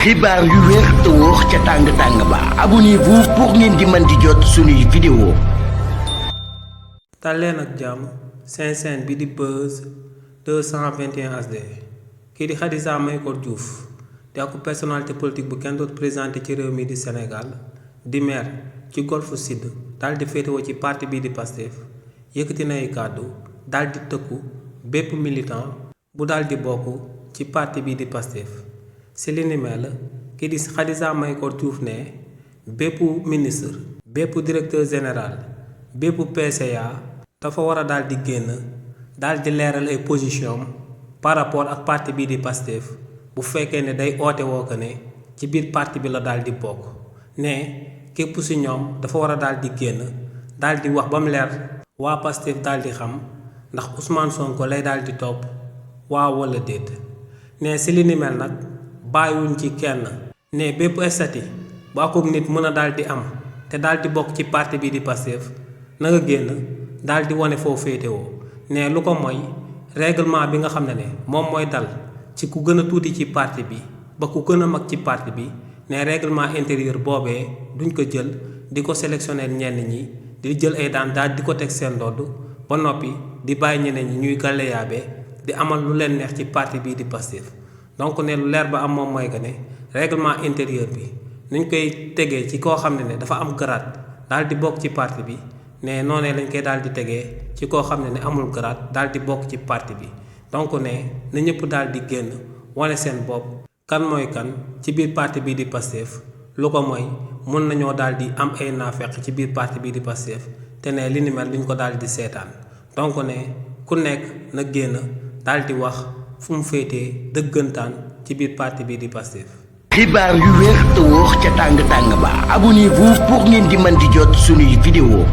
xibaar yu wér te wóor ca tàng ba abonnez-vous pour ngeen di mën di jot suñuy vidéo. Talleen ak jàmm seen chaîne bi di Buzz 221 HD kii di Khadija Mahécor Diouf di ak personnalité politique bu kenn doot présenté ci réew mi di Sénégal di maire ci Golf Sud daal di féetewoo ci parti bii di Pastef yëkkati na ay kàddu daal di tëkku bépp militant bu daal di bokk ci parti bii di Pastef. si li ni mel kii di Khadija Mahécor Diouf ne bépp ministre bépp directeur général bépp PCA dafa war a daal di génn daal di leeral ay position par rapport ak parti bii di Pastef bu fekkee ne day oote woo ko ne ci biir parti bi la daal di bokk ne képp si ñoom dafa war a daal di génn daal di wax ba mu leer waa Pastef daal di xam ndax Ousmane Sonko lay daal di topp waaw wala déet ne si li ni mel nag bàyyiwuñ ci kenn ne bépp estati bu akub nit mën a daal di am te daal di bokk ci parti bi di Pastef na nga génn daal di wane foo féetewoo ne lu ko mooy règlement bi nga xam ne moom mooy dal ci ku gën a tuuti ci parti bi ba ku gën a mag ci parti bi ne règlement intérieur boobee duñ ko jël di ko sélectionner ñenn ñi di jël ay daan daal di ko teg seen ndodd ba noppi di bàyyi ñeneen ñi ñuy gàlleyaabe di amal lu leen neex ci parti bii di Pastef. donc ne lu leer ba am moom mooy que ne règlement intérieur bi nuñ koy tegee ci koo xam ne dafa am grade daal di bokk ci parti bi ne noonee lañ koy daal di tegee ci koo xam ne amul grade daal di bokk ci parti bi donc ne na ñëpp daal di génn wane seen bopp kan mooy kan ci biir parti bii di Pastef lu ko mooy mën nañoo daal di am ay naafeq ci biir parti bii di Pastef te ne li ni mel duñ ko daal di seetaan donc ne ku nekk na génn daal di wax fu mu féetee dëggantaan ci biir parti bii di Pastef. xibaar yu wér te wóor ca tàng ba abonnez-vous pour ngeen di mën di jot suñuy vidéo.